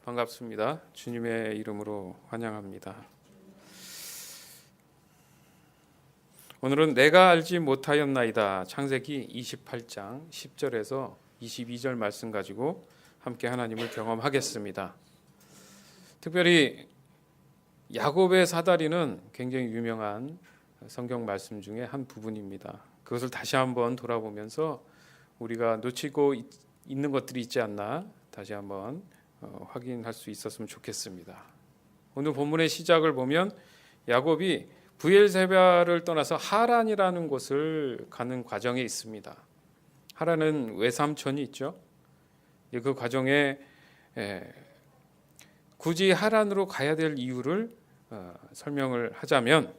반갑습니다. 주님의 이름으로 환영합니다. 오늘은 내가 알지 못하였나이다. 창세기 28장 10절에서 22절 말씀 가지고 함께 하나님을 경험하겠습니다. 특별히 야곱의 사다리는 굉장히 유명한 성경 말씀 중에 한 부분입니다. 그것을 다시 한번 돌아보면서 우리가 놓치고 있는 것들이 있지 않나 다시 한번 확인할 수 있었으면 좋겠습니다. 오늘 본문의 시작을 보면 야곱이 브엘세바를 떠나서 하란이라는 곳을 가는 과정에 있습니다. 하란은 외삼촌이 있죠. 그 과정에 굳이 하란으로 가야 될 이유를 설명을 하자면,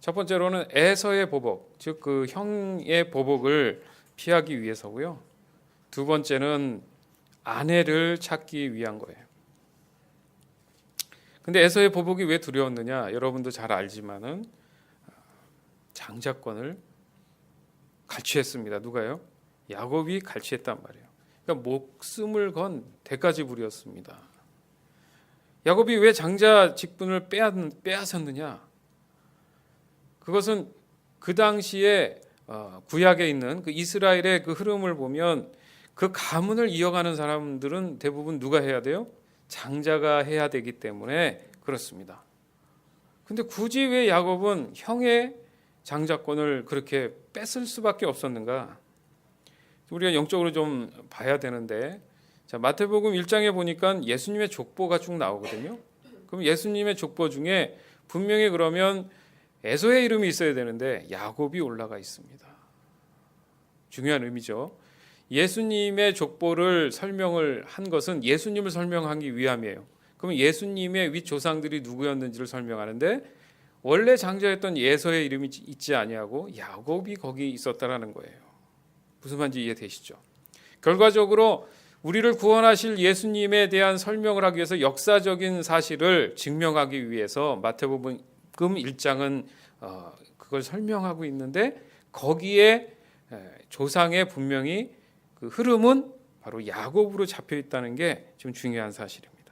첫 번째로는 에서의 보복, 즉 그 형의 보복을 피하기 위해서고요. 두 번째는 아내를 찾기 위한 거예요. 근데 에서의 보복이 왜 두려웠느냐? 여러분도 잘 알지만은 장자권을 갈취했습니다. 누가요? 야곱이 갈취했단 말이에요. 그러니까 목숨을 건 대가지불이었습니다. 야곱이 왜 장자 직분을 빼앗았느냐? 그것은 그 당시에 구약에 있는 그 이스라엘의 그 흐름을 보면 그 가문을 이어가는 사람들은 대부분 누가 해야 돼요? 장자가 해야 되기 때문에 그렇습니다. 근데 굳이 왜 야곱은 형의 장자권을 그렇게 뺏을 수밖에 없었는가? 우리가 영적으로 좀 봐야 되는데, 자, 마태복음 1장에 보니까 예수님의 족보가 쭉 나오거든요. 그럼 예수님의 족보 중에 분명히 그러면 에서의 이름이 있어야 되는데 야곱이 올라가 있습니다. 중요한 의미죠. 예수님의 족보를 설명을 한 것은 예수님을 설명하기 위함이에요. 그럼 예수님의 윗조상들이 누구였는지를 설명하는데 원래 장자였던 에서의 이름이 있지 아니하고 야곱이 거기 있었다라는 거예요. 무슨 말인지 이해되시죠? 결과적으로 우리를 구원하실 예수님에 대한 설명을 하기 위해서 역사적인 사실을 증명하기 위해서 마태복음 1장은 그걸 설명하고 있는데 거기에 조상의 분명히 그 흐름은 바로 야곱으로 잡혀 있다는 게 지금 중요한 사실입니다.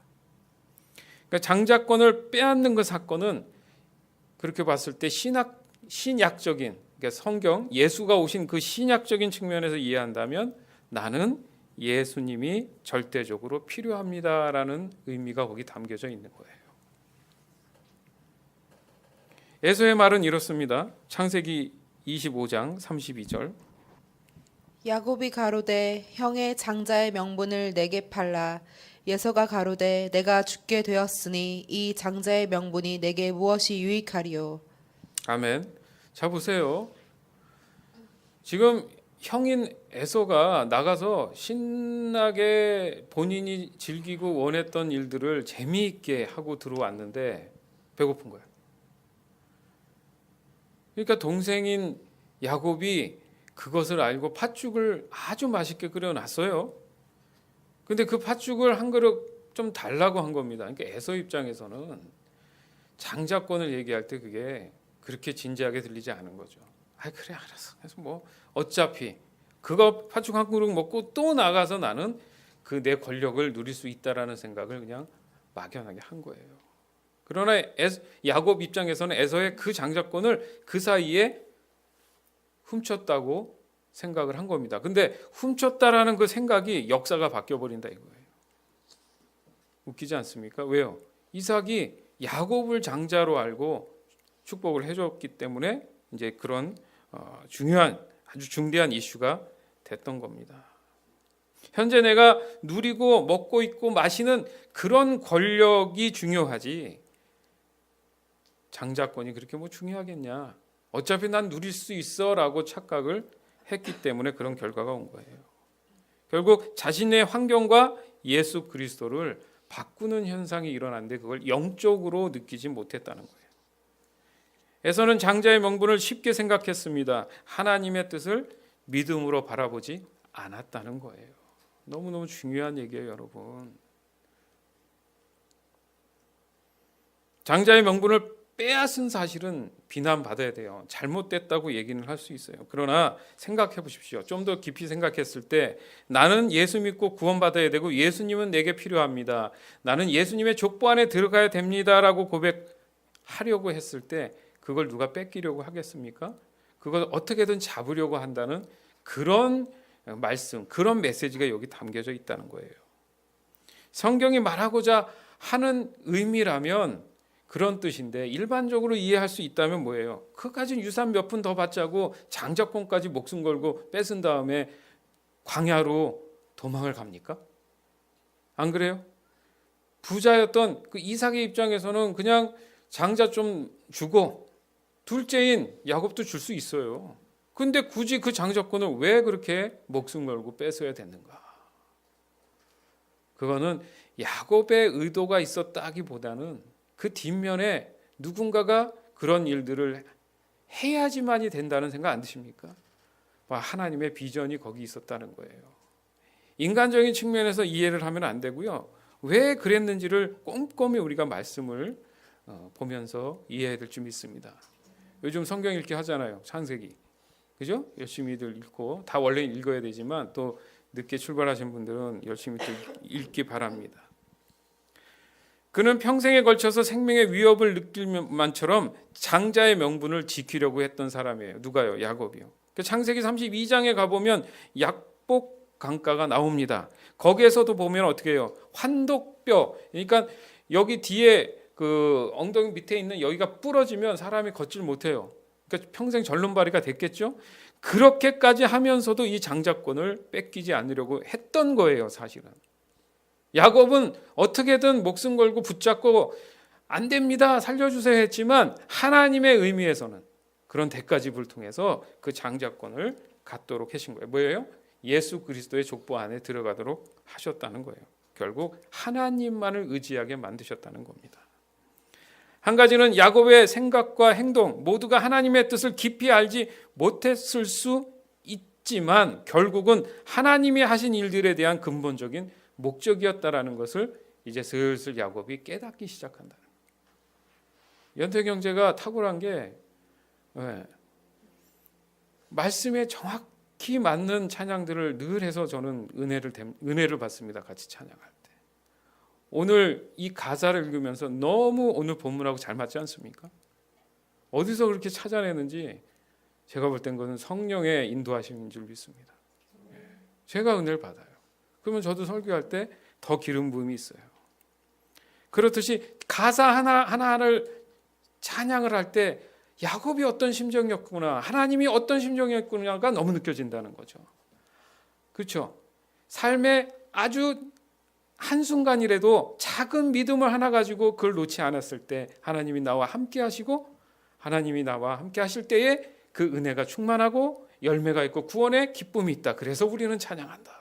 그러니까 장자권을 빼앗는 그 사건은 그렇게 봤을 때 신약적인, 그러니까 성경 예수가 오신 그 신약적인 측면에서 이해한다면 나는 예수님이 절대적으로 필요합니다라는 의미가 거기 담겨져 있는 거예요. 에서의 말은 이렇습니다. 창세기 25장 32절. 야곱이 가로되 형의 장자의 명분을 내게 팔라. 에서가 가로되 내가 죽게 되었으니 이 장자의 명분이 내게 무엇이 유익하리요. 아멘. 자 보세요. 지금 형인 에서가 나가서 신나게 본인이 즐기고 원했던 일들을 재미있게 하고 들어왔는데 배고픈 거야. 그러니까 동생인 야곱이 그것을 알고 팥죽을 아주 맛있게 끓여놨어요. 근데 그 팥죽을 한 그릇 좀 달라고 한 겁니다. 그러니까 에서 입장에서는 장자권을 얘기할 때 그게 그렇게 진지하게 들리지 않은 거죠. 아 그래 알았어. 그래서 뭐 어차피 그거 팥죽 한 그릇 먹고 또 나가서 나는 그 내 권력을 누릴 수 있다라는 생각을 그냥 막연하게 한 거예요. 그러나 야곱 입장에서는 에서의 그 장자권을 그 사이에 훔쳤다고 생각을 한 겁니다. 근데 훔쳤다라는 그 생각이 역사가 바뀌어버린다 이거예요. 웃기지 않습니까? 왜요? 이삭이 야곱을 장자로 알고 축복을 해줬기 때문에 이제 그런 중요한 아주 중대한 이슈가 됐던 겁니다. 현재 내가 누리고 먹고 있고 마시는 그런 권력이 중요하지 장자권이 그렇게 뭐 중요하겠냐? 어차피 난 누릴 수 있어라고 착각을 했기 때문에 그런 결과가 온 거예요. 결국 자신의 환경과 예수 그리스도를 바꾸는 현상이 일어났는데 그걸 영적으로 느끼지 못했다는 거예요. 에서는 장자의 명분을 쉽게 생각했습니다. 하나님의 뜻을 믿음으로 바라보지 않았다는 거예요. 너무너무 중요한 얘기예요, 여러분. 장자의 명분을 빼앗은 사실은 비난받아야 돼요. 잘못됐다고 얘기는 할 수 있어요. 그러나 생각해 보십시오. 좀 더 깊이 생각했을 때 나는 예수 믿고 구원받아야 되고 예수님은 내게 필요합니다. 나는 예수님의 족보 안에 들어가야 됩니다라고 고백하려고 했을 때 그걸 누가 뺏기려고 하겠습니까? 그걸 어떻게든 잡으려고 한다는 그런 말씀, 그런 메시지가 여기 담겨져 있다는 거예요. 성경이 말하고자 하는 의미라면 그런 뜻인데 일반적으로 이해할 수 있다면 뭐예요? 그까지 유산 몇 푼 더 받자고 장자권까지 목숨 걸고 뺏은 다음에 광야로 도망을 갑니까? 안 그래요? 부자였던 그 이삭의 입장에서는 그냥 장자 좀 주고 둘째인 야곱도 줄 수 있어요. 근데 굳이 그 장자권을 왜 그렇게 목숨 걸고 뺏어야 됐는가? 그거는 야곱의 의도가 있었다기보다는 그 뒷면에 누군가가 그런 일들을 해야지만이 된다는 생각 안 드십니까? 하나님의 비전이 거기 있었다는 거예요. 인간적인 측면에서 이해를 하면 안 되고요. 왜 그랬는지를 꼼꼼히 우리가 말씀을 보면서 이해해야 될 줄 믿습니다. 요즘 성경 읽기 하잖아요. 창세기. 그죠? 열심히들 읽고 다 원래 읽어야 되지만 또 늦게 출발하신 분들은 열심히 또 읽기 바랍니다. 그는 평생에 걸쳐서 생명의 위협을 느낄 만처럼 장자의 명분을 지키려고 했던 사람이에요. 누가요? 야곱이요. 창세기 32장에 가보면 약복 강가가 나옵니다. 거기에서도 보면 어떻게 해요? 환독뼈. 그러니까 여기 뒤에 그 엉덩이 밑에 있는 여기가 부러지면 사람이 걷질 못해요. 그러니까 평생 절름발이가 됐겠죠. 그렇게까지 하면서도 이 장자권을 뺏기지 않으려고 했던 거예요, 사실은. 야곱은 어떻게든 목숨 걸고 붙잡고 안 됩니다, 살려주세요 했지만 하나님의 의미에서는 그런 대가집을 통해서 그 장자권을 갖도록 하신 거예요. 뭐예요? 예수 그리스도의 족보 안에 들어가도록 하셨다는 거예요. 결국 하나님만을 의지하게 만드셨다는 겁니다. 한 가지는 야곱의 생각과 행동 모두가 하나님의 뜻을 깊이 알지 못했을 수 있지만 결국은 하나님이 하신 일들에 대한 근본적인 목적이었다라는 것을 이제 슬슬 야곱이 깨닫기 시작한다는 거예요. 연태경제가 탁월한 게 말씀에 정확히 맞는 찬양들을 늘 해서 저는 은혜를 받습니다. 같이 찬양할 때. 오늘 이 가사를 읽으면서 너무 오늘 본문하고 잘 맞지 않습니까? 어디서 그렇게 찾아내는지 제가 볼 땐 그건 성령의 인도하심인 줄 믿습니다. 제가 은혜를 받아요. 그러면 저도 설교할 때 더 기름 부음이 있어요. 그렇듯이 가사 하나하나를 찬양을 할 때 야곱이 어떤 심정이었구나, 하나님이 어떤 심정이었구나가 너무 느껴진다는 거죠. 그렇죠? 삶의 아주 한순간이라도 작은 믿음을 하나 가지고 그걸 놓지 않았을 때 하나님이 나와 함께 하시고 하나님이 나와 함께 하실 때에 그 은혜가 충만하고 열매가 있고 구원의 기쁨이 있다. 그래서 우리는 찬양한다.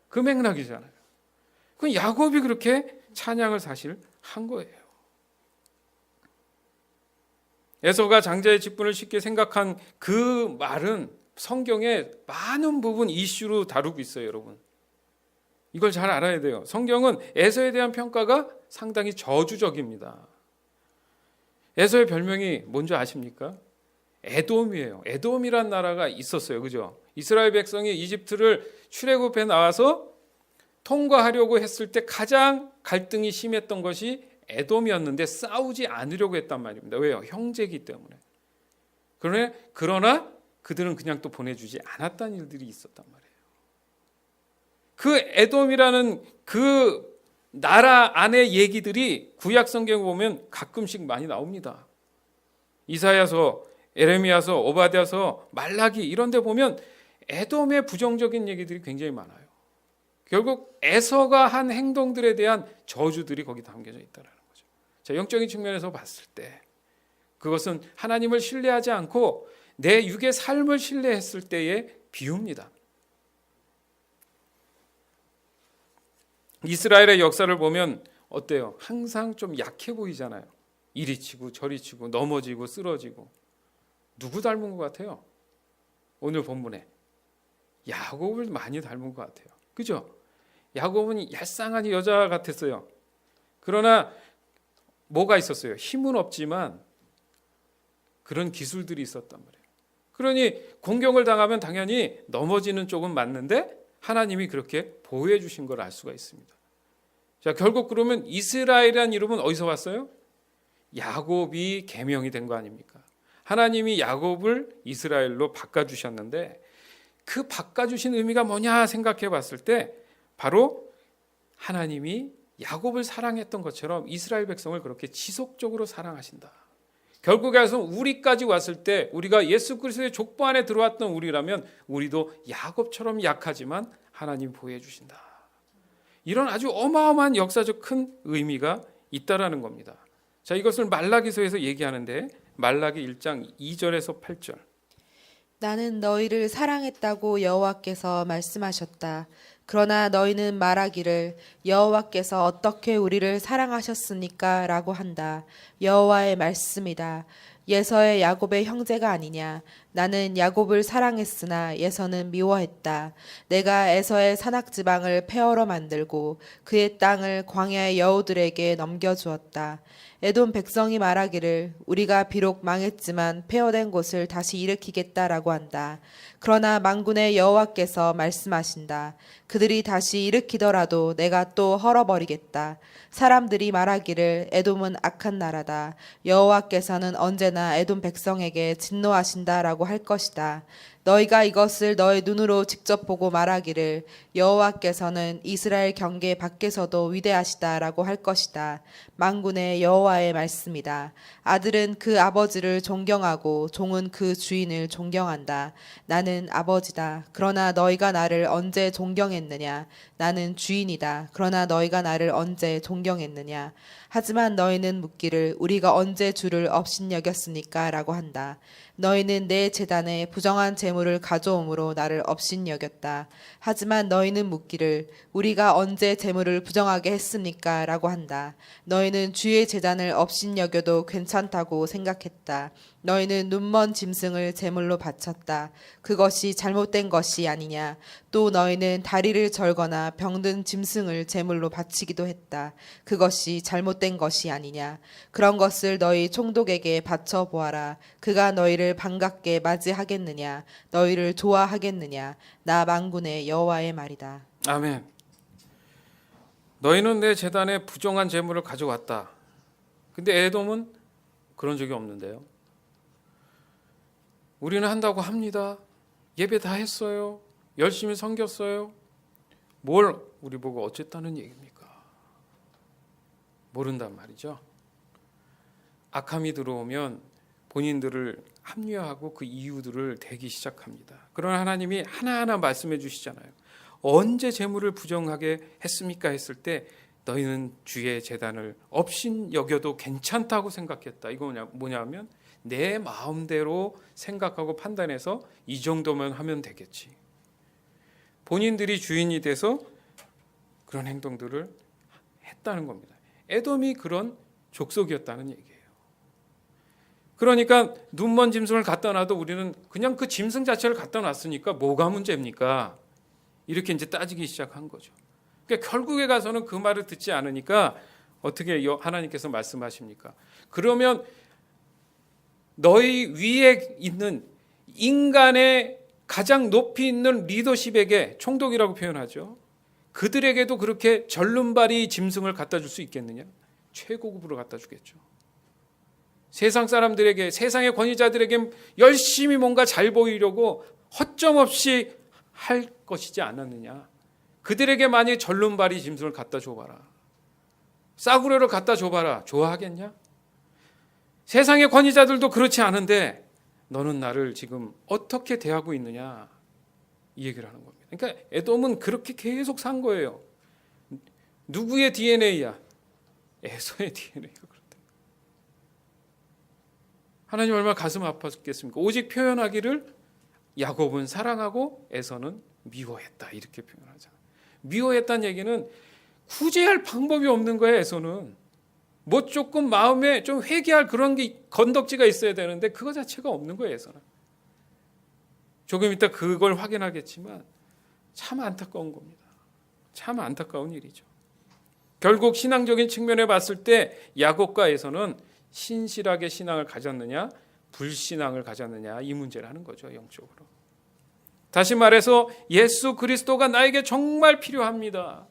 그 맥락이잖아요. 그 야곱이 그렇게 찬양을 사실 한 거예요. 에서가 장자의 직분을 쉽게 생각한 그 말은 성경의 많은 부분 이슈로 다루고 있어요, 여러분. 이걸 잘 알아야 돼요. 성경은 에서에 대한 평가가 상당히 저주적입니다. 에서의 별명이 뭔지 아십니까? 에돔이에요. 에돔이란 나라가 있었어요. 그죠? 이스라엘 백성이 이집트를 출애굽해 나와서 통과하려고 했을 때 가장 갈등이 심했던 것이 에돔이었는데 싸우지 않으려고 했단 말입니다. 왜요? 형제이기 때문에. 그러나 그들은 그냥 또 보내주지 않았다는 일들이 있었단 말이에요. 그 에돔이라는 그 나라 안의 얘기들이 구약 성경에 보면 가끔씩 많이 나옵니다. 이사야서, 에레미야서, 오바댜서, 말라기 이런 데 보면 에돔의 부정적인 얘기들이 굉장히 많아요. 결국 에서가 한 행동들에 대한 저주들이 거기 담겨져 있다는 거죠. 자, 영적인 측면에서 봤을 때 그것은 하나님을 신뢰하지 않고 내 육의 삶을 신뢰했을 때의 비유입니다. 이스라엘의 역사를 보면 어때요? 항상 좀 약해 보이잖아요. 이리 치고 저리 치고 넘어지고 쓰러지고. 누구 닮은 것 같아요? 오늘 본문에 야곱을 많이 닮은 것 같아요. 그죠? 야곱은 얄쌍한 여자 같았어요. 그러나 뭐가 있었어요? 힘은 없지만 그런 기술들이 있었단 말이에요. 그러니 공격을 당하면 당연히 넘어지는 쪽은 맞는데 하나님이 그렇게 보호해 주신 걸 알 수가 있습니다. 자, 결국 그러면 이스라엘이라는 이름은 어디서 왔어요? 야곱이 계명이 된 거 아닙니까? 하나님이 야곱을 이스라엘로 바꿔주셨는데 그 바꿔주신 의미가 뭐냐 생각해 봤을 때 바로 하나님이 야곱을 사랑했던 것처럼 이스라엘 백성을 그렇게 지속적으로 사랑하신다. 결국에 해서 우리까지 왔을 때 우리가 예수 그리스도의 족보 안에 들어왔던 우리라면 우리도 야곱처럼 약하지만 하나님이 보호해 주신다. 이런 아주 어마어마한 역사적 큰 의미가 있다라는 겁니다. 자, 이것을 말라기서에서 얘기하는데 말라기 1장 2절에서 8절. 나는 너희를 사랑했다고 여호와께서 말씀하셨다. 그러나 너희는 말하기를 여호와께서 어떻게 우리를 사랑하셨습니까? 라고 한다. 여호와의 말씀이다. 예서의 야곱의 형제가 아니냐. 나는 야곱을 사랑했으나 예서는 미워했다. 내가 에서의 산악지방을 폐허로 만들고 그의 땅을 광야의 여우들에게 넘겨주었다. 에돔 백성이 말하기를 우리가 비록 망했지만 폐허된 곳을 다시 일으키겠다라고 한다. 그러나 만군의 여호와께서 말씀하신다. 그들이 다시 일으키더라도 내가 또 헐어버리겠다. 사람들이 말하기를 에돔은 악한 나라다. 여호와께서는 언제나 에돔 백성에게 진노하신다라고 할 것이다. 너희가 이것을 너의 눈으로 직접 보고 말하기를 여호와께서는 이스라엘 경계 밖에서도 위대하시다라고 할 것이다. 만군의 여호와의 말씀이다. 아들은 그 아버지를 존경하고 종은 그 주인을 존경한다. 나는 아버지다. 그러나 너희가 나를 언제 존경했느냐? 나는 주인이다. 그러나 너희가 나를 언제 존경했느냐? 하지만 너희는 묻기를 우리가 언제 주를 업신여겼습니까? 라고 한다. 너희는 내 제단에 부정한 재물을 가져옴으로 나를 업신여겼다. 하지만 너희는 묻기를 우리가 언제 재물을 부정하게 했습니까? 라고 한다. 너희는 주의 제단을 업신여겨도 괜찮다고 생각했다. 너희는 눈먼 짐승을 제물로 바쳤다. 그것이 잘못된 것이 아니냐. 또 너희는 다리를 절거나 병든 짐승을 제물로 바치기도 했다. 그것이 잘못된 것이 아니냐. 그런 것을 너희 총독에게 바쳐 보아라. 그가 너희를 반갑게 맞이하겠느냐. 너희를 좋아하겠느냐. 나 만군의 여호와의 말이다. 아멘. 너희는 내 제단에 부정한 재물을 가져왔다. 근데 에돔은 그런 적이 없는데요. 우리는 한다고 합니다. 예배 다 했어요. 열심히 섬겼어요. 뭘 우리 보고 어쨌다는 얘기입니까? 모른단 말이죠. 악함이 들어오면 본인들을 합리화하고 그 이유들을 대기 시작합니다. 그러나 하나님이 하나하나 말씀해 주시잖아요. 언제 재물을 부정하게 했습니까? 했을 때 너희는 주의 제단을 업신 여겨도 괜찮다고 생각했다. 이거 뭐냐면 내 마음대로 생각하고 판단해서 이 정도면 하면 되겠지. 본인들이 주인이 돼서 그런 행동들을 했다는 겁니다. 에돔이 그런 족속이었다는 얘기예요. 그러니까 눈먼 짐승을 갖다 놔도 우리는 그냥 그 짐승 자체를 갖다 놨으니까 뭐가 문제입니까? 이렇게 이제 따지기 시작한 거죠. 그러니까 결국에 가서는 그 말을 듣지 않으니까 어떻게 하나님께서 말씀하십니까? 그러면 너희 위에 있는 인간의 가장 높이 있는 리더십에게 총독이라고 표현하죠. 그들에게도 그렇게 절름발이 짐승을 갖다 줄 수 있겠느냐? 최고급으로 갖다 주겠죠. 세상 사람들에게, 세상의 권위자들에게 열심히 뭔가 잘 보이려고 허점없이 할 것이지 않았느냐? 그들에게 만약에 절름발이 짐승을 갖다 줘봐라. 싸구려를 갖다 줘봐라. 좋아하겠냐? 세상의 권위자들도 그렇지 않은데 너는 나를 지금 어떻게 대하고 있느냐? 이 얘기를 하는 겁니다. 그러니까 에돔은 그렇게 계속 산 거예요. 누구의 DNA야? 에서의 DNA가 그렇다. 하나님 얼마나 가슴 아팠겠습니까? 오직 표현하기를 야곱은 사랑하고 에서는 미워했다. 이렇게 표현하잖아요. 미워했다는 얘기는 구제할 방법이 없는 거예요. 에서는. 뭐 조금 마음에 좀 회개할 그런 게 건덕지가 있어야 되는데 그거 자체가 없는 거예요. 에서는. 조금 이따 그걸 확인하겠지만 참 안타까운 겁니다. 참 안타까운 일이죠. 결국 신앙적인 측면에 봤을 때 야곱과 에서는 신실하게 신앙을 가졌느냐? 불신앙을 가졌느냐 이 문제라는 거죠. 영적으로. 다시 말해서 예수 그리스도가 나에게 정말 필요합니다.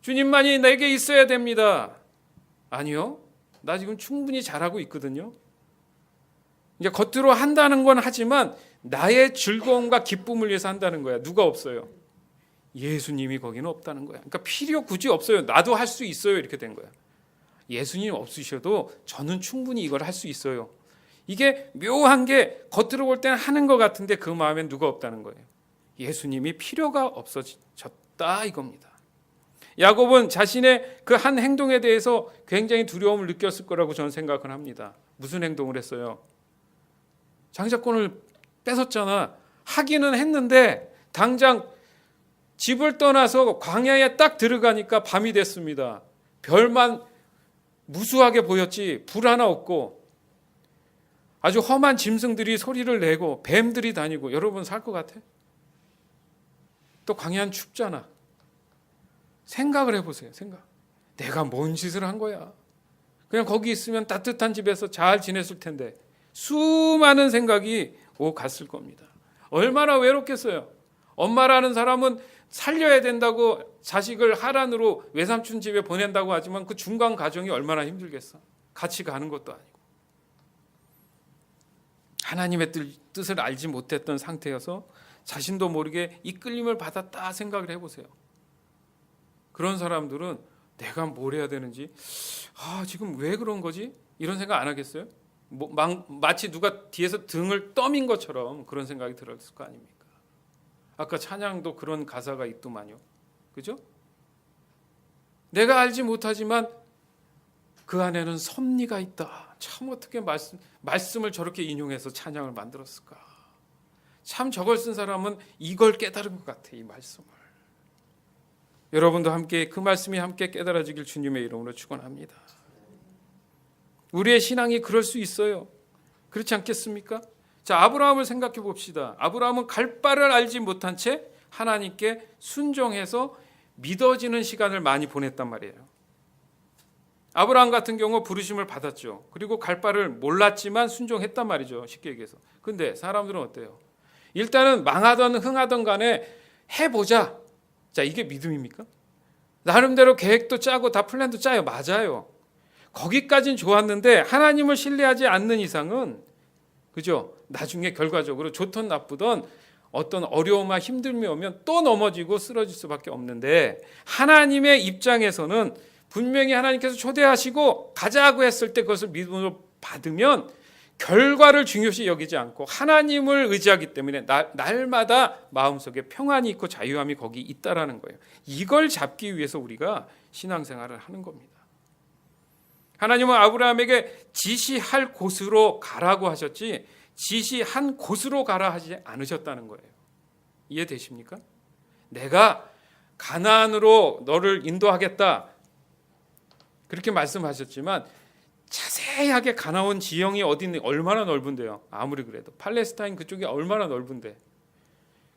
주님만이 내게 있어야 됩니다. 아니요. 나 지금 충분히 잘하고 있거든요. 이제 겉으로 한다는 건 하지만 나의 즐거움과 기쁨을 위해서 한다는 거야. 누가 없어요? 예수님이 거기는 없다는 거야. 그러니까 필요 굳이 없어요. 나도 할 수 있어요. 이렇게 된 거야. 예수님 없으셔도 저는 충분히 이걸 할 수 있어요. 이게 묘한 게 겉으로 볼 때는 하는 것 같은데 그 마음엔 누가 없다는 거예요. 예수님이 필요가 없어졌다 이겁니다. 야곱은 자신의 그 한 행동에 대해서 굉장히 두려움을 느꼈을 거라고 저는 생각을 합니다. 무슨 행동을 했어요? 장자권을 뺏었잖아. 하기는 했는데 당장 집을 떠나서 광야에 딱 들어가니까 밤이 됐습니다. 별만 무수하게 보였지 불 하나 없고 아주 험한 짐승들이 소리를 내고 뱀들이 다니고. 여러분 살 것 같아? 또 광야는 춥잖아. 생각을 해보세요. 생각. 내가 뭔 짓을 한 거야. 그냥 거기 있으면 따뜻한 집에서 잘 지냈을 텐데. 수많은 생각이 갔을 겁니다. 얼마나 외롭겠어요. 엄마라는 사람은 살려야 된다고 자식을 하란으로 외삼촌 집에 보낸다고 하지만 그 중간 과정이 얼마나 힘들겠어. 같이 가는 것도 아니고. 하나님의 뜻을 알지 못했던 상태여서 자신도 모르게 이끌림을 받았다 생각을 해보세요. 그런 사람들은 내가 뭘 해야 되는지, 지금 왜 그런 거지? 이런 생각 안 하겠어요? 마치 누가 뒤에서 등을 떠민 것처럼 그런 생각이 들었을 거 아닙니까? 아까 찬양도 그런 가사가 있더만요. 그죠? 내가 알지 못하지만 그 안에는 섭리가 있다. 참 어떻게 말씀을 저렇게 인용해서 찬양을 만들었을까? 참 저걸 쓴 사람은 이걸 깨달은 것 같아, 이 말씀을. 여러분도 함께 그 말씀이 함께 깨달아지길 주님의 이름으로 축원합니다. 우리의 신앙이 그럴 수 있어요. 그렇지 않겠습니까? 자, 아브라함을 생각해 봅시다. 아브라함은 갈 바를 알지 못한 채 하나님께 순종해서 믿어지는 시간을 많이 보냈단 말이에요. 아브라함 같은 경우 부르심을 받았죠. 그리고 갈 바를 몰랐지만 순종했단 말이죠. 쉽게 얘기해서. 근데 사람들은 어때요? 일단은 망하던 흥하던 간에 해보자. 자, 이게 믿음입니까? 나름대로 계획도 짜고 다 플랜도 짜요. 맞아요. 거기까진 좋았는데 하나님을 신뢰하지 않는 이상은, 그죠? 나중에 결과적으로 좋든 나쁘든 어떤 어려움과 힘듦이 오면 또 넘어지고 쓰러질 수밖에 없는데, 하나님의 입장에서는 분명히 하나님께서 초대하시고 가자고 했을 때 그것을 믿음으로 받으면 결과를 중요시 여기지 않고 하나님을 의지하기 때문에 날마다 마음속에 평안이 있고 자유함이 거기 있다라는 거예요. 이걸 잡기 위해서 우리가 신앙생활을 하는 겁니다. 하나님은 아브라함에게 지시할 곳으로 가라고 하셨지 지시한 곳으로 가라 하지 않으셨다는 거예요. 이해되십니까? 내가 가나안으로 너를 인도하겠다 그렇게 말씀하셨지만 자세하게 가나안 지형이 어디 있는 얼마나 넓은데요. 아무리 그래도 팔레스타인 그쪽이 얼마나 넓은데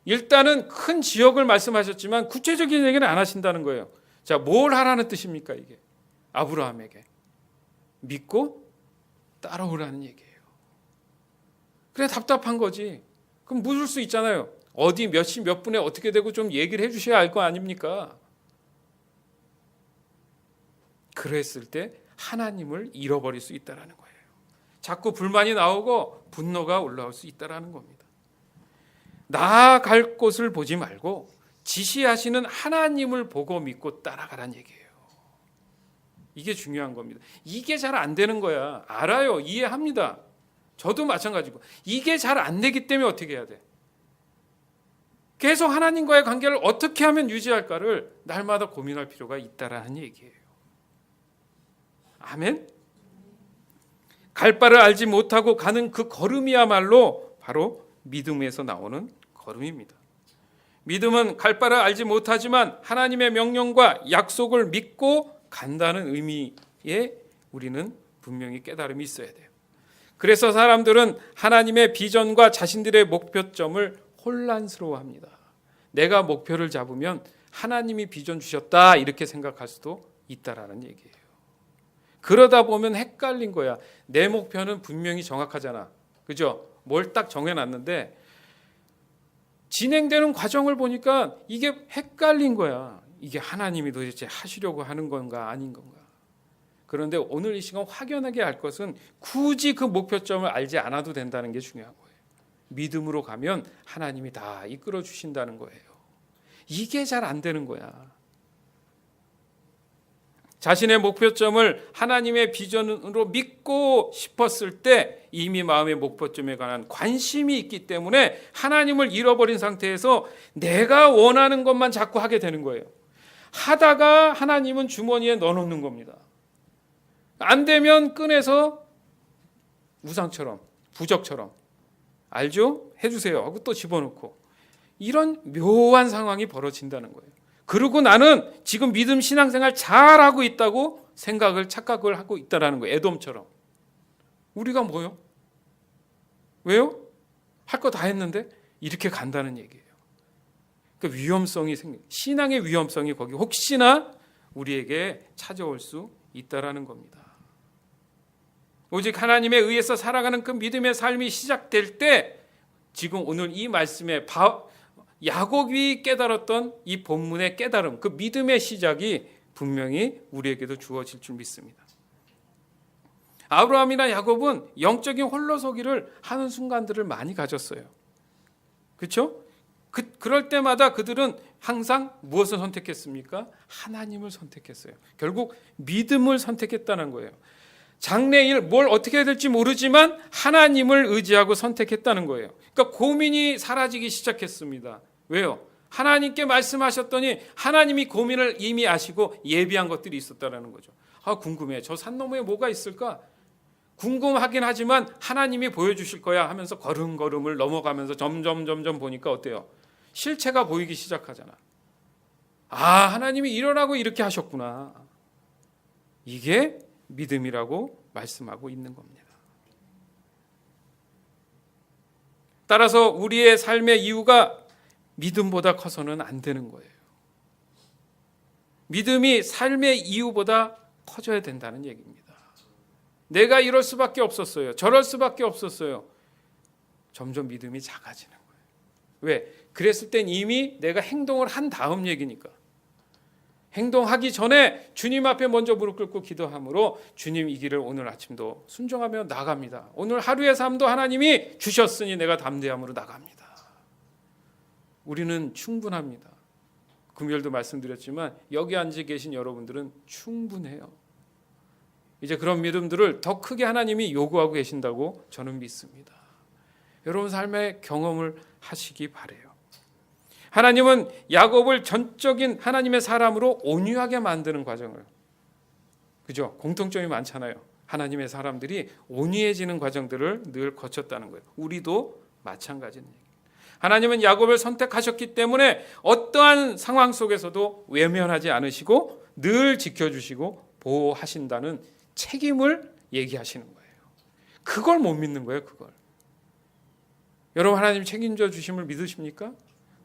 일단은 큰 지역을 말씀하셨지만 구체적인 얘기는 안 하신다는 거예요. 자, 뭘 하라는 뜻입니까 이게? 아브라함에게 믿고 따라오라는 얘기예요. 그래 답답한 거지. 그럼 묻을 수 있잖아요. 어디 몇 시 몇 분에 어떻게 되고 좀 얘기를 해주셔야 알 거 아닙니까? 그랬을 때 하나님을 잃어버릴 수 있다는 거예요. 자꾸 불만이 나오고 분노가 올라올 수 있다는 겁니다. 나아갈 곳을 보지 말고 지시하시는 하나님을 보고 믿고 따라가란 얘기예요. 이게 중요한 겁니다. 이게 잘 안 되는 거야. 알아요. 이해합니다. 저도 마찬가지고. 이게 잘 안 되기 때문에 어떻게 해야 돼? 계속 하나님과의 관계를 어떻게 하면 유지할까를 날마다 고민할 필요가 있다라는 얘기예요. 아멘? 갈 바를 알지 못하고 가는 그 걸음이야말로 바로 믿음에서 나오는 걸음입니다. 믿음은 갈 바를 알지 못하지만 하나님의 명령과 약속을 믿고 간다는 의미에 우리는 분명히 깨달음이 있어야 돼요. 그래서 사람들은 하나님의 비전과 자신들의 목표점을 혼란스러워합니다. 내가 목표를 잡으면 하나님이 비전 주셨다 이렇게 생각할 수도 있다라는 얘기예요. 그러다 보면 헷갈린 거야. 내 목표는 분명히 정확하잖아. 그죠? 뭘 딱 정해놨는데 진행되는 과정을 보니까 이게 헷갈린 거야. 이게 하나님이 도대체 하시려고 하는 건가 아닌 건가. 그런데 오늘 이 시간 확연하게 알 것은 굳이 그 목표점을 알지 않아도 된다는 게 중요한 거예요. 믿음으로 가면 하나님이 다 이끌어 주신다는 거예요. 이게 잘 안 되는 거야. 자신의 목표점을 하나님의 비전으로 믿고 싶었을 때 이미 마음의 목표점에 관한 관심이 있기 때문에 하나님을 잃어버린 상태에서 내가 원하는 것만 자꾸 하게 되는 거예요. 하다가 하나님은 주머니에 넣어놓는 겁니다. 안 되면 꺼내서 우상처럼 부적처럼 알죠? 해주세요 하고 또 집어넣고 이런 묘한 상황이 벌어진다는 거예요. 그러고 나는 지금 믿음 신앙생활 잘하고 있다고 착각을 하고 있다는 거예요. 에돔처럼. 우리가 뭐요? 왜요? 할 거 다 했는데 이렇게 간다는 얘기예요. 그 위험성이 신앙의 위험성이 거기 혹시나 우리에게 찾아올 수 있다라는 겁니다. 오직 하나님에 의해서 살아가는 그 믿음의 삶이 시작될 때 지금 오늘 이 말씀에 야곱이 깨달았던 이 본문의 깨달음, 그 믿음의 시작이 분명히 우리에게도 주어질 줄 믿습니다. 아브라함이나 야곱은 영적인 홀로서기를 하는 순간들을 많이 가졌어요. 그렇죠? 그럴 때마다 그들은 항상 무엇을 선택했습니까? 하나님을 선택했어요. 결국 믿음을 선택했다는 거예요. 장래일 뭘 어떻게 해야 될지 모르지만 하나님을 의지하고 선택했다는 거예요. 그러니까 고민이 사라지기 시작했습니다. 왜요? 하나님께 말씀하셨더니 하나님이 고민을 이미 아시고 예비한 것들이 있었다는 거죠. 궁금해. 저 산 너머에 뭐가 있을까? 궁금하긴 하지만 하나님이 보여주실 거야 하면서 걸음걸음을 넘어가면서 점점 보니까 어때요? 실체가 보이기 시작하잖아. 하나님이 일어나고 이렇게 하셨구나. 이게 믿음이라고 말씀하고 있는 겁니다. 따라서 우리의 삶의 이유가 믿음보다 커서는 안 되는 거예요. 믿음이 삶의 이유보다 커져야 된다는 얘기입니다. 내가 이럴 수밖에 없었어요. 저럴 수밖에 없었어요. 점점 믿음이 작아지는 거예요. 왜? 그랬을 땐 이미 내가 행동을 한 다음 얘기니까. 행동하기 전에 주님 앞에 먼저 무릎 꿇고 기도함으로 주님 이 길을 오늘 아침도 순종하며 나갑니다. 오늘 하루의 삶도 하나님이 주셨으니 내가 담대함으로 나갑니다. 우리는 충분합니다. 금요일도 말씀드렸지만 여기 앉아 계신 여러분들은 충분해요. 이제 그런 믿음들을 더 크게 하나님이 요구하고 계신다고 저는 믿습니다. 여러분 삶의 경험을 하시기 바라요. 하나님은 야곱을 전적인 하나님의 사람으로 온유하게 만드는 과정을, 그죠? 공통점이 많잖아요. 하나님의 사람들이 온유해지는 과정들을 늘 거쳤다는 거예요. 우리도 마찬가지는 얘기예요. 하나님은 야곱을 선택하셨기 때문에 어떠한 상황 속에서도 외면하지 않으시고 늘 지켜주시고 보호하신다는 책임을 얘기하시는 거예요. 그걸 못 믿는 거예요. 그걸. 여러분 하나님 책임져 주심을 믿으십니까?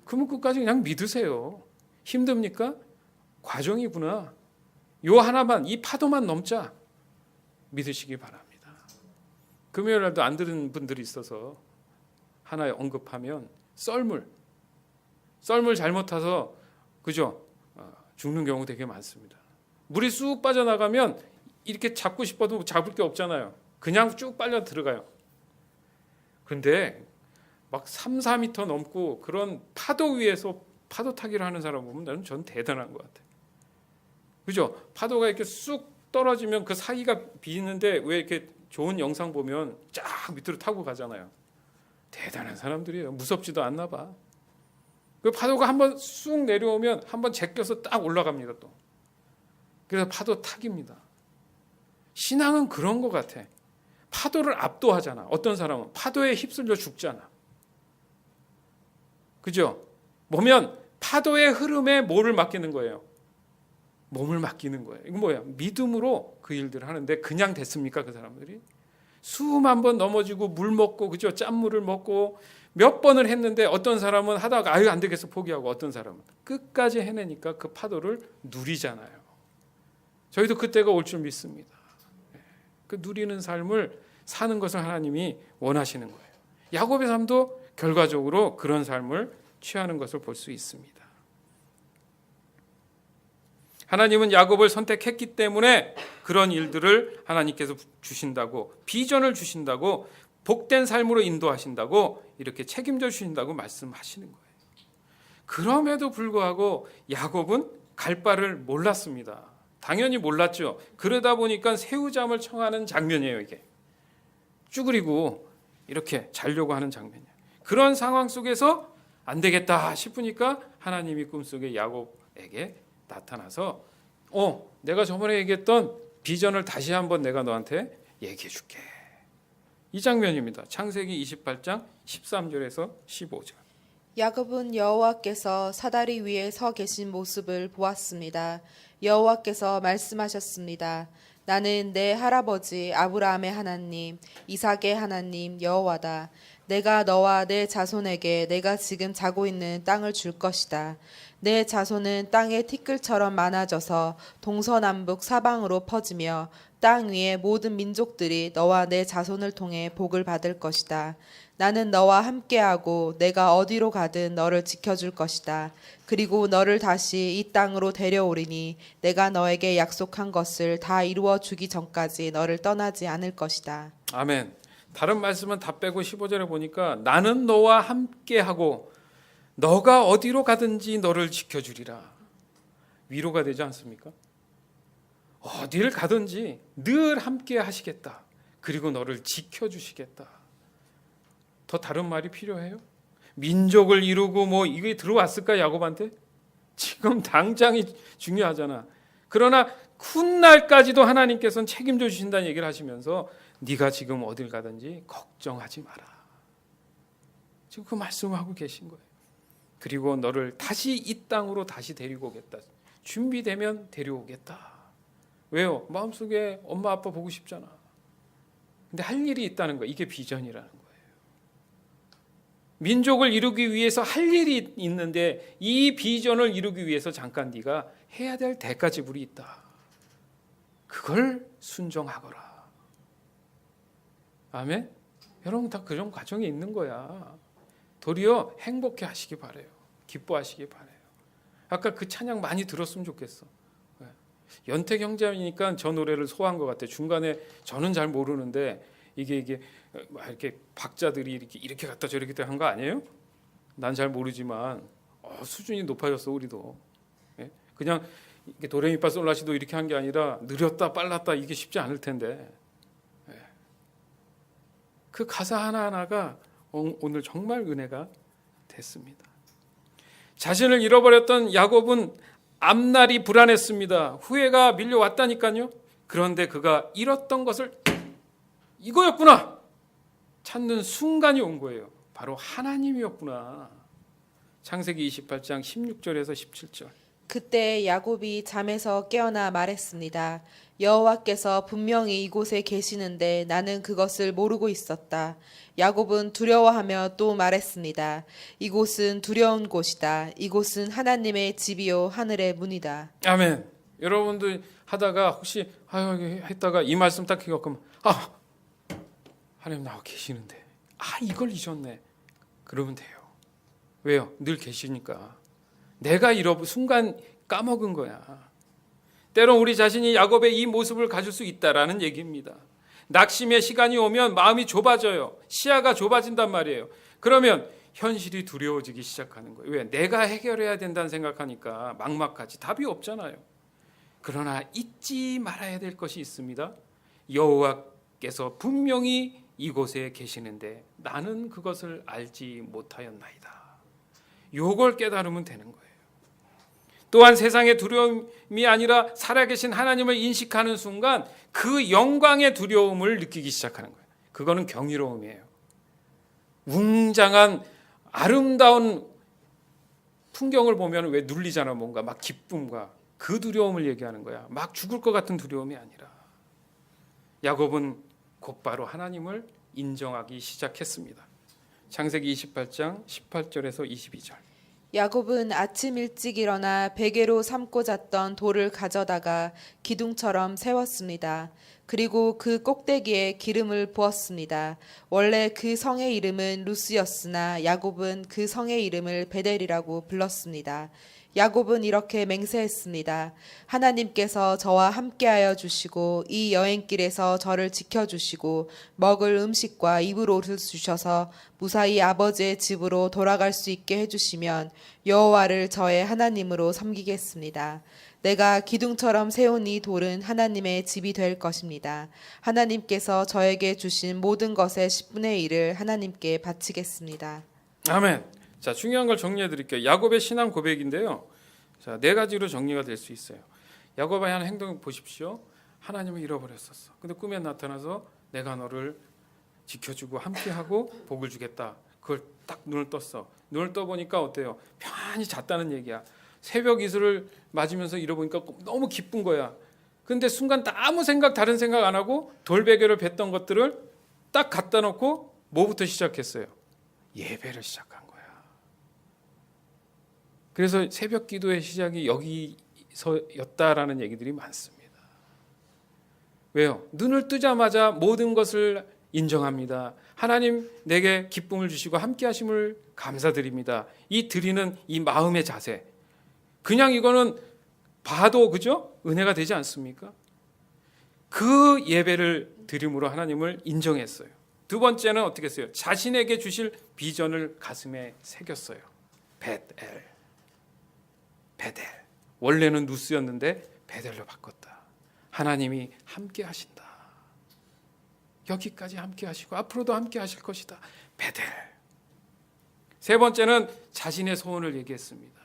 그러면 끝까지 그냥 믿으세요. 힘듭니까? 과정이구나. 요 하나만, 이 파도만 넘자 믿으시기 바랍니다. 금요일날도 안 들은 분들이 있어서 하나 언급하면 썰물 잘못 타서 그죠? 죽는 경우 되게 많습니다. 물이 쑥 빠져나가면 이렇게 잡고 싶어도 잡을 게 없잖아요. 그냥 쭉 빨려 들어가요. 근데 막 3, 4m 넘고 그런 파도 위에서 파도 타기를 하는 사람 보면 저는 대단한 것 같아요. 그죠? 파도가 이렇게 쑥 떨어지면 그 사이가 비는데 왜 이렇게 좋은 영상 보면 쫙 밑으로 타고 가잖아요. 대단한 사람들이에요. 무섭지도 않나 봐. 그 파도가 한번 쑥 내려오면 한번 제껴서 딱 올라갑니다 또. 그래서 파도 타기입니다. 신앙은 그런 것 같아. 파도를 압도하잖아. 어떤 사람은 파도에 휩쓸려 죽잖아. 그죠? 보면 파도의 흐름에 뭐를 맡기는 거예요? 몸을 맡기는 거예요. 이거 뭐야? 믿음으로 그 일들을 하는데 그냥 됐습니까? 그 사람들이? 수만 번 넘어지고 물 먹고 그죠? 짠물을 먹고 몇 번을 했는데 어떤 사람은 하다가 안 되겠어 포기하고 어떤 사람은 끝까지 해내니까 그 파도를 누리잖아요. 저희도 그때가 올 줄 믿습니다. 그 누리는 삶을 사는 것을 하나님이 원하시는 거예요. 야곱의 삶도 결과적으로 그런 삶을 취하는 것을 볼 수 있습니다. 하나님은 야곱을 선택했기 때문에 그런 일들을 하나님께서 주신다고, 비전을 주신다고, 복된 삶으로 인도하신다고, 이렇게 책임져 주신다고 말씀하시는 거예요. 그럼에도 불구하고 야곱은 갈 바를 몰랐습니다. 당연히 몰랐죠. 그러다 보니까 새우잠을 청하는 장면이에요. 이게 쭈그리고 이렇게 자려고 하는 장면이에요. 그런 상황 속에서 안 되겠다 싶으니까 하나님이 꿈속에 야곱에게 나타나서 내가 저번에 얘기했던 비전을 다시 한번 내가 너한테 얘기해 줄게. 이 장면입니다. 창세기 28장 13절에서 15절. 야곱은 여호와께서 사다리 위에 서 계신 모습을 보았습니다. 여호와께서 말씀하셨습니다. 나는 내 할아버지 아브라함의 하나님, 이삭의 하나님 여호와다. 내가 너와 내 자손에게 내가 지금 자고 있는 땅을 줄 것이다. 내 자손은 땅의 티끌처럼 많아져서 동서남북 사방으로 퍼지며 땅 위의 모든 민족들이 너와 내 자손을 통해 복을 받을 것이다. 나는 너와 함께하고 내가 어디로 가든 너를 지켜줄 것이다. 그리고 너를 다시 이 땅으로 데려오리니 내가 너에게 약속한 것을 다 이루어 주기 전까지 너를 떠나지 않을 것이다. 아멘. 다른 말씀은 다 빼고 15절에 보니까 나는 너와 함께하고 너가 어디로 가든지 너를 지켜주리라. 위로가 되지 않습니까? 어디를 가든지 늘 함께 하시겠다. 그리고 너를 지켜주시겠다. 더 다른 말이 필요해요? 민족을 이루고 뭐 이게 들어왔을까 야곱한테? 지금 당장이 중요하잖아. 그러나 훗날까지도 하나님께서는 책임져 주신다는 얘기를 하시면서 네가 지금 어딜 가든지 걱정하지 마라. 지금 그 말씀을 하고 계신 거예요. 그리고 너를 다시 이 땅으로 다시 데리고 오겠다. 준비되면 데려오겠다. 왜요? 마음속에 엄마 아빠 보고 싶잖아. 근데 할 일이 있다는 거예요. 이게 비전이라는 거예요. 민족을 이루기 위해서 할 일이 있는데 이 비전을 이루기 위해서 잠깐 네가 해야 될 대가 지불이 있다. 그걸 순종하거라. 아멘? 여러분 다 그런 과정이 있는 거야. 도리어 행복해 하시기 바라요. 기뻐하시기 바라요. 아까 그 찬양 많이 들었으면 좋겠어. 연택 형제니까 저 노래를 소화한 것 같아요. 중간에 저는 잘 모르는데 이게 이렇게 박자들이 이렇게 갔다 저렇게 한 거 아니에요? 난 잘 모르지만 수준이 높아졌어 우리도. 그냥 도레미파솔라시도 이렇게 한 게 아니라 느렸다 빨랐다 이게 쉽지 않을 텐데 그 가사 하나하나가 오늘 정말 은혜가 됐습니다. 자신을 잃어버렸던 야곱은 앞날이 불안했습니다. 후회가 밀려왔다니까요. 그런데 그가 잃었던 것을 이거였구나 찾는 순간이 온 거예요. 바로 하나님이었구나. 창세기 28장 16절에서 17절. 그때 야곱이 잠에서 깨어나 말했습니다. 여호와께서 분명히 이곳에 계시는데 나는 그것을 모르고 있었다. 야곱은 두려워하며 또 말했습니다. 이곳은 두려운 곳이다. 이곳은 하나님의 집이요 하늘의 문이다. 아멘. 여러분들 하다가 혹시 했다가 이 말씀 딱 겪으면 하나님 나와 계시는데 이걸 잊었네. 그러면 돼요. 왜요? 늘 계시니까. 내가 순간 까먹은 거야. 때론 우리 자신이 야곱의 이 모습을 가질 수 있다라는 얘기입니다. 낙심의 시간이 오면 마음이 좁아져요. 시야가 좁아진단 말이에요. 그러면 현실이 두려워지기 시작하는 거예요. 왜? 내가 해결해야 된다는 생각하니까 막막하지. 답이 없잖아요. 그러나 잊지 말아야 될 것이 있습니다. 여호와께서 분명히 이곳에 계시는데 나는 그것을 알지 못하였나이다. 요걸 깨달으면 되는 거예요. 또한 세상의 두려움이 아니라 살아계신 하나님을 인식하는 순간 그 영광의 두려움을 느끼기 시작하는 거예요. 그거는 경이로움이에요. 웅장한 아름다운 풍경을 보면 왜 눌리잖아. 뭔가 막 기쁨과 그 두려움을 얘기하는 거야. 막 죽을 것 같은 두려움이 아니라. 야곱은 곧바로 하나님을 인정하기 시작했습니다. 창세기 28장 18절에서 22절. 야곱은 아침 일찍 일어나 베개로 삼고 잤던 돌을 가져다가 기둥처럼 세웠습니다. 그리고 그 꼭대기에 기름을 부었습니다. 원래 그 성의 이름은 루스였으나 야곱은 그 성의 이름을 베델이라고 불렀습니다. 야곱은 이렇게 맹세했습니다. 하나님께서 저와 함께하여 주시고 이 여행길에서 저를 지켜주시고 먹을 음식과 입을 옷을 주셔서 무사히 아버지의 집으로 돌아갈 수 있게 해주시면 여호와를 저의 하나님으로 섬기겠습니다. 내가 기둥처럼 세운 이 돌은 하나님의 집이 될 것입니다. 하나님께서 저에게 주신 모든 것의 10분의 1을 하나님께 바치겠습니다. 아멘. 자, 중요한 걸 정리해 드릴게요. 야곱의 신앙 고백인데요. 자, 네 가지로 정리가 될 수 있어요. 야곱의 한 행동 보십시오. 하나님을 잃어버렸었어. 근데 꿈에 나타나서 내가 너를 지켜주고 함께하고 복을 주겠다. 그걸 딱 눈을 떴어. 눈을 떠보니까 어때요? 편안히 잤다는 얘기야. 새벽 이슬을 맞으면서 잃어보니까 너무 기쁜 거야. 근데 순간 아무 다른 생각 안 하고 돌베개를 뱉던 것들을 딱 갖다 놓고 뭐부터 시작했어요? 예배를 시작한 거야. 그래서 새벽 기도의 시작이 여기서였다라는 얘기들이 많습니다. 왜요? 눈을 뜨자마자 모든 것을 인정합니다. 하나님 내게 기쁨을 주시고 함께 하심을 감사드립니다. 이 드리는 이 마음의 자세. 그냥 이거는 봐도 그죠? 은혜가 되지 않습니까? 그 예배를 드림으로 하나님을 인정했어요. 두 번째는 어떻게 했어요? 자신에게 주실 비전을 가슴에 새겼어요. 베델. 원래는 누스였는데 베델로 바꿨다. 하나님이 함께 하신다. 여기까지 함께 하시고 앞으로도 함께 하실 것이다. 베델. 세 번째는 자신의 소원을 얘기했습니다.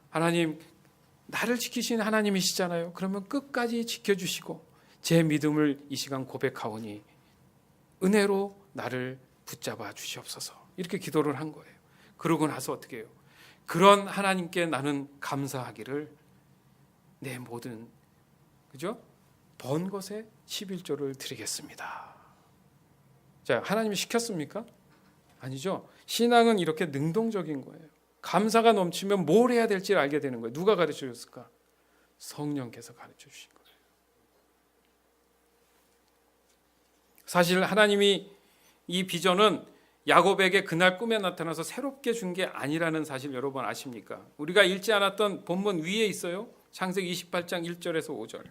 하나님, 나를 지키신 하나님이시잖아요. 그러면 끝까지 지켜주시고 제 믿음을 이 시간 고백하오니 은혜로 나를 붙잡아 주시옵소서. 이렇게 기도를 한 거예요. 그러고 나서 어떻게 해요? 그런 하나님께 나는 감사하기를 내 모든 그죠? 번 것에 11조를 드리겠습니다. 자, 하나님이 시켰습니까? 아니죠. 신앙은 이렇게 능동적인 거예요. 감사가 넘치면 뭘 해야 될지 알게 되는 거예요. 누가 가르쳐 줬을까? 성령께서 가르쳐 주신 거예요. 사실 하나님이 이 비전은 야곱에게 그날 꿈에 나타나서 새롭게 준 게 아니라는 사실 여러분 아십니까? 우리가 읽지 않았던 본문 위에 있어요. 창세기 28장 1절에서 5절.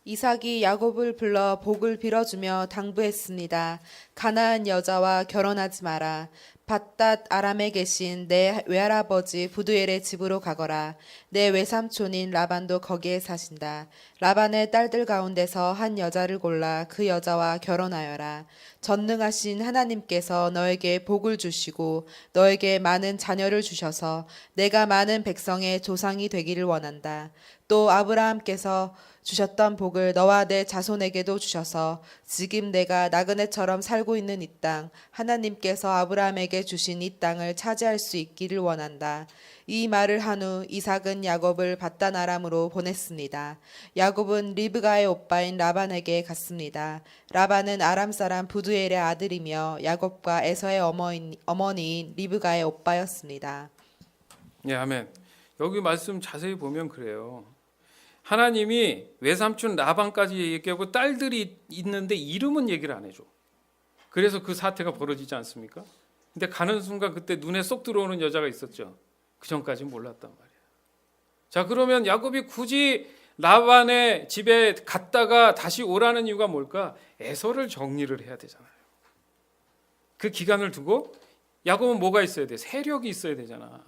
이삭이 야곱을 불러 복을 빌어주며 당부했습니다. 가나안 여자와 결혼하지 마라. 밧닷 아람에 계신 내 외할아버지 부두엘의 집으로 가거라. 내 외삼촌인 라반도 거기에 사신다. 라반의 딸들 가운데서 한 여자를 골라 그 여자와 결혼하여라. 전능하신 하나님께서 너에게 복을 주시고 너에게 많은 자녀를 주셔서 내가 많은 백성의 조상이 되기를 원한다. 또 아브라함께서 주셨던 복을 너와 내 자손에게도 주셔서 지금 내가 나그네처럼 살고 있는 이 땅, 하나님께서 아브라함에게 주신 이 땅을 차지할 수 있기를 원한다. 이 말을 한 후 이삭은 야곱을 밧단 아람으로 보냈습니다. 야곱은 리브가의 오빠인 라반에게 갔습니다. 라반은 아람 사람 부두엘의 아들이며 야곱과 에서의 어머니인 리브가의 오빠였습니다. 예, 아멘. 여기 말씀 자세히 보면 그래요. 하나님이 외삼촌 라반까지 얘기하고 딸들이 있는데 이름은 얘기를 안 해줘. 그래서 그 사태가 벌어지지 않습니까? 근데 가는 순간 그때 눈에 쏙 들어오는 여자가 있었죠. 그 전까지는 몰랐단 말이에요. 자, 그러면 야곱이 굳이 라반의 집에 갔다가 다시 오라는 이유가 뭘까? 에서를 정리를 해야 되잖아요. 그 기간을 두고 야곱은 뭐가 있어야 돼? 세력이 있어야 되잖아.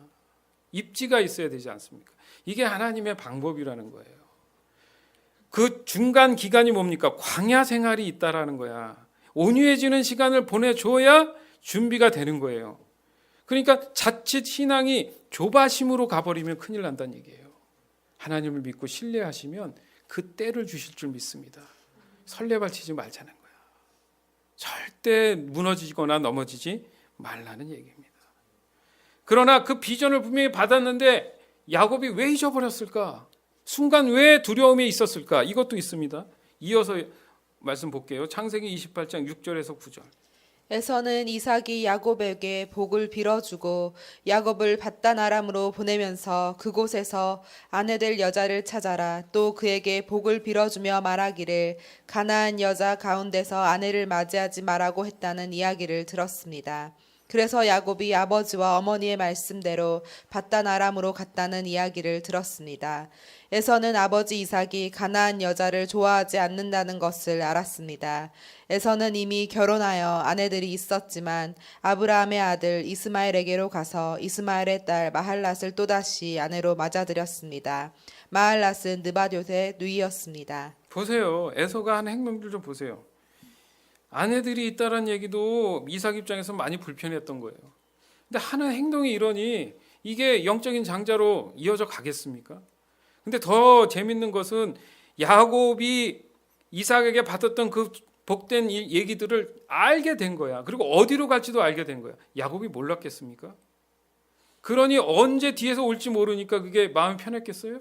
입지가 있어야 되지 않습니까? 이게 하나님의 방법이라는 거예요. 그 중간 기간이 뭡니까? 광야 생활이 있다라는 거야. 온유해지는 시간을 보내줘야 준비가 되는 거예요. 그러니까 자칫 신앙이 조바심으로 가버리면 큰일 난다는 얘기예요. 하나님을 믿고 신뢰하시면 그 때를 주실 줄 믿습니다. 설레발치지 말자는 거야. 절대 무너지거나 넘어지지 말라는 얘기입니다. 그러나 그 비전을 분명히 받았는데 야곱이 왜 잊어버렸을까? 순간 왜 두려움이 있었을까? 이것도 있습니다. 이어서 말씀 볼게요. 창세기 28장 6절에서 9절. 에서는 이삭이 야곱에게 복을 빌어주고 야곱을 pad단 아람으로 보내면서 그곳에서 아내 될 여자를 찾아라. 또 그에게 복을 빌어주며 말하기를 가나안 여자 가운데서 아내를 맞이하지 말라고 했다는 이야기를 들었습니다. 그래서 야곱이 아버지와 어머니의 말씀대로 pad단 아람으로 갔다는 이야기를 들었습니다. 에서는 아버지 이삭이 가나안 여자를 좋아하지 않는다는 것을 알았습니다. 에서는 이미 결혼하여 아내들이 있었지만 아브라함의 아들 이스마엘에게로 가서 이스마엘의 딸 마할랏을 또다시 아내로 맞아들였습니다. 마할랏은 느바돛의 누이였습니다. 보세요. 에서가 하는 행동들 좀 보세요. 아내들이 있다는 얘기도 이삭 입장에서 많이 불편했던 거예요. 근데 하는 행동이 이러니 이게 영적인 장자로 이어져 가겠습니까? 근데 더 재밌는 것은 야곱이 이삭에게 받았던 그 복된 얘기들을 알게 된 거야. 그리고 어디로 갈지도 알게 된 거야. 야곱이 몰랐겠습니까? 그러니 언제 뒤에서 올지 모르니까 그게 마음이 편했겠어요?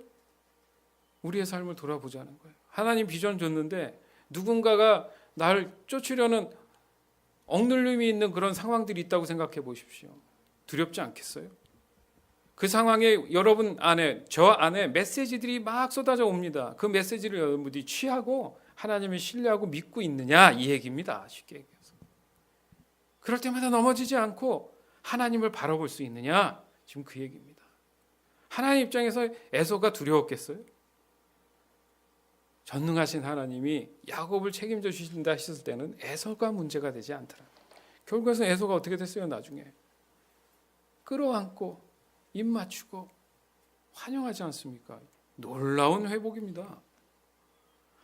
우리의 삶을 돌아보자는 거예요. 하나님 비전 줬는데 누군가가 나를 쫓으려는 억눌림이 있는 그런 상황들이 있다고 생각해 보십시오. 두렵지 않겠어요? 그 상황에 여러분 안에, 저 안에 메시지들이 막 쏟아져 옵니다. 그 메시지를 여러분들이 취하고 하나님을 신뢰하고 믿고 있느냐, 이 얘기입니다. 쉽게 얘기해서. 그럴 때마다 넘어지지 않고 하나님을 바라볼 수 있느냐, 지금 그 얘기입니다. 하나님 입장에서 에서가 두려웠겠어요? 전능하신 하나님이 야곱을 책임져 주신다 했을 때는 에서가 문제가 되지 않더라. 결국에는 에서가 어떻게 됐어요? 나중에 끌어안고 입 맞추고 환영하지 않습니까? 놀라운 회복입니다.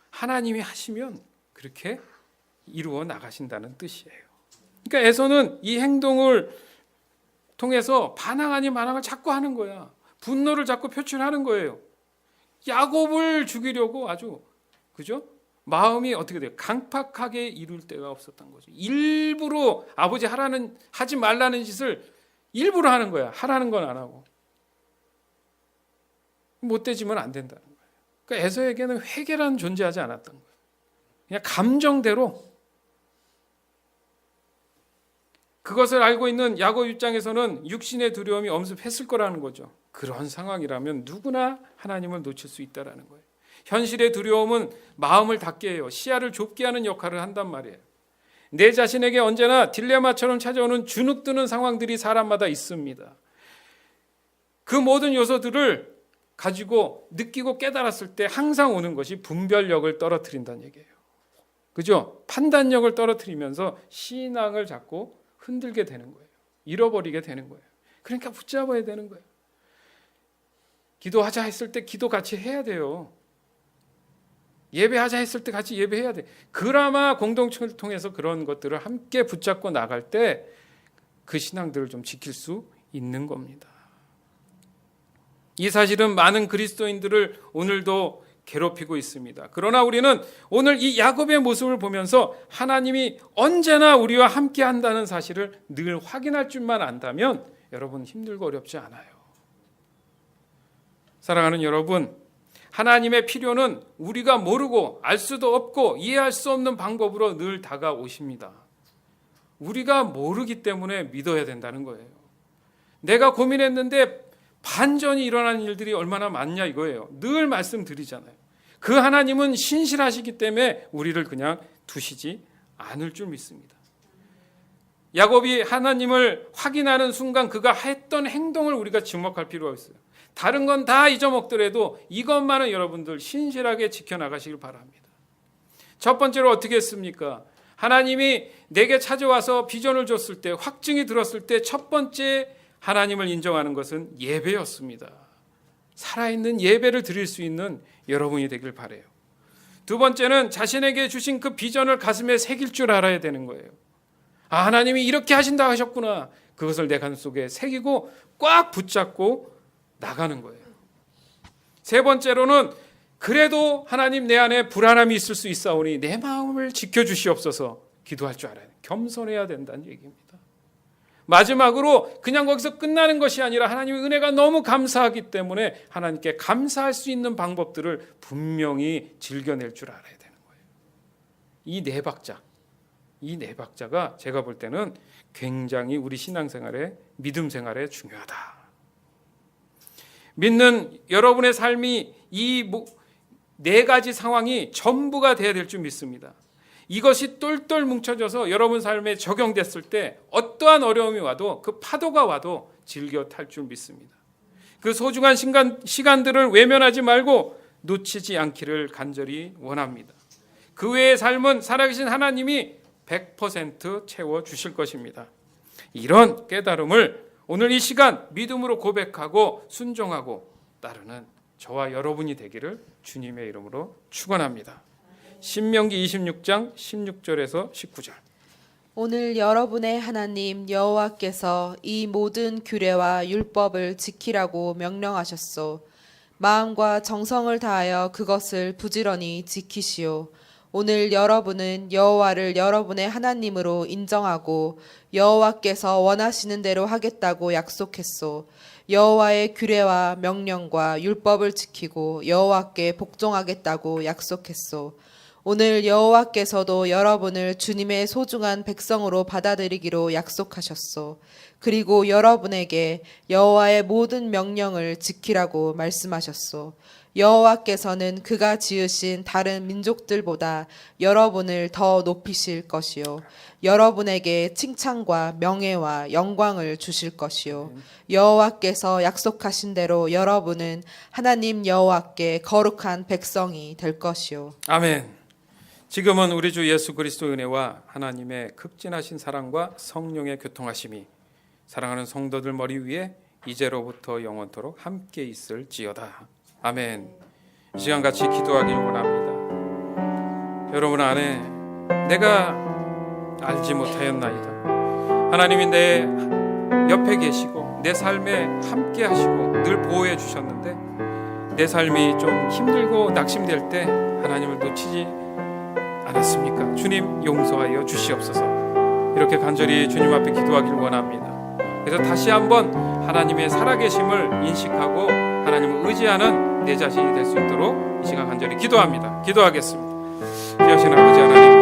하나님이 하시면 그렇게 이루어 나가신다는 뜻이에요. 그러니까 에서는 이 행동을 통해서 반항 아닌 반항을 자꾸 하는 거야. 분노를 자꾸 표출하는 거예요. 야곱을 죽이려고 아주, 그죠? 마음이 어떻게 돼요? 강팍하게 이룰 때가 없었던 거죠. 일부러 아버지 하지 말라는 짓을 일부러 하는 거야. 하라는 건 안 하고. 못되지면 안 된다는 거예요. 그러니까 에서에게는 회개라는 존재하지 않았던 거예요. 그냥 감정대로. 그것을 알고 있는 야곱 입장에서는 육신의 두려움이 엄습했을 거라는 거죠. 그런 상황이라면 누구나 하나님을 놓칠 수 있다는 거예요. 현실의 두려움은 마음을 닫게 해요. 시야를 좁게 하는 역할을 한단 말이에요. 내 자신에게 언제나 딜레마처럼 찾아오는 주눅드는 상황들이 사람마다 있습니다. 그 모든 요소들을 가지고 느끼고 깨달았을 때 항상 오는 것이 분별력을 떨어뜨린다는 얘기예요. 그죠? 판단력을 떨어뜨리면서 신앙을 자꾸 흔들게 되는 거예요. 잃어버리게 되는 거예요. 그러니까 붙잡아야 되는 거예요. 기도하자 했을 때 기도 같이 해야 돼요. 예배하자 했을 때 같이 예배해야 돼. 그나마 공동체를 통해서 그런 것들을 함께 붙잡고 나갈 때 그 신앙들을 좀 지킬 수 있는 겁니다. 이 사실은 많은 그리스도인들을 오늘도 괴롭히고 있습니다. 그러나 우리는 오늘 이 야곱의 모습을 보면서 하나님이 언제나 우리와 함께 한다는 사실을 늘 확인할 줄만 안다면 여러분 힘들고 어렵지 않아요. 사랑하는 여러분, 하나님의 필요는 우리가 모르고 알 수도 없고 이해할 수 없는 방법으로 늘 다가오십니다. 우리가 모르기 때문에 믿어야 된다는 거예요. 내가 고민했는데 반전이 일어나는 일들이 얼마나 많냐 이거예요. 늘 말씀드리잖아요. 그 하나님은 신실하시기 때문에 우리를 그냥 두시지 않을 줄 믿습니다. 야곱이 하나님을 확인하는 순간 그가 했던 행동을 우리가 지목할 필요가 있어요. 다른 건 다 잊어먹더라도 이것만은 여러분들 신실하게 지켜나가시길 바랍니다. 첫 번째로 어떻게 했습니까? 하나님이 내게 찾아와서 비전을 줬을 때, 확증이 들었을 때 첫 번째 하나님을 인정하는 것은 예배였습니다. 살아있는 예배를 드릴 수 있는 여러분이 되길 바라요. 두 번째는 자신에게 주신 그 비전을 가슴에 새길 줄 알아야 되는 거예요. 아, 하나님이 이렇게 하신다 하셨구나. 그것을 내 가슴속에 새기고 꽉 붙잡고 나가는 거예요. 세 번째로는 그래도 하나님 내 안에 불안함이 있을 수 있사오니 내 마음을 지켜주시옵소서 기도할 줄 알아야 돼요. 겸손해야 된다는 얘기입니다. 마지막으로 그냥 거기서 끝나는 것이 아니라 하나님의 은혜가 너무 감사하기 때문에 하나님께 감사할 수 있는 방법들을 분명히 즐겨낼 줄 알아야 되는 거예요. 이 네 박자, 이 네 박자가 제가 볼 때는 굉장히 우리 신앙생활에, 믿음 생활에 중요하다. 믿는 여러분의 삶이 이 네 가지 상황이 전부가 돼야 될 줄 믿습니다. 이것이 똘똘 뭉쳐져서 여러분 삶에 적용됐을 때 어떠한 어려움이 와도, 그 파도가 와도 즐겨 탈 줄 믿습니다. 그 소중한 시간들을 외면하지 말고 놓치지 않기를 간절히 원합니다. 그 외의 삶은 살아계신 하나님이 100% 채워주실 것입니다. 이런 깨달음을 오늘 이 시간 믿음으로 고백하고 순종하고 따르는 저와 여러분이 되기를 주님의 이름으로 축원합니다. 신명기 26장 16절에서 19절. 오늘 여러분의 하나님 여호와께서 이 모든 규례와 율법을 지키라고 명령하셨소. 마음과 정성을 다하여 그것을 부지런히 지키시오. 오늘 여러분은 여호와를 여러분의 하나님으로 인정하고 여호와께서 원하시는 대로 하겠다고 약속했소. 여호와의 규례와 명령과 율법을 지키고 여호와께 복종하겠다고 약속했소. 오늘 여호와께서도 여러분을 주님의 소중한 백성으로 받아들이기로 약속하셨소. 그리고 여러분에게 여호와의 모든 명령을 지키라고 말씀하셨소. 여호와께서는 그가 지으신 다른 민족들보다 여러분을 더 높이실 것이요 여러분에게 칭찬과 명예와 영광을 주실 것이요 여호와께서 약속하신 대로 여러분은 하나님 여호와께 거룩한 백성이 될 것이요. 아멘. 지금은 우리 주 예수 그리스도의 은혜와 하나님의 극진하신 사랑과 성령의 교통하심이 사랑하는 성도들 머리 위에 이제로부터 영원토록 함께 있을지어다. 아멘. 이 시간 같이 기도하길 원합니다. 여러분 안에 내가 알지 못하였나이다. 하나님이 내 옆에 계시고 내 삶에 함께 하시고 늘 보호해 주셨는데 내 삶이 좀 힘들고 낙심될 때 하나님을 놓치지 않았습니까? 주님 용서하여 주시옵소서. 이렇게 간절히 주님 앞에 기도하길 원합니다. 그래서 다시 한번 하나님의 살아계심을 인식하고 하나님을 의지하는 내 자신이 될 수 있도록 이 시간 간절히 기도합니다. 기도하겠습니다. 귀하신 아버지 하나님,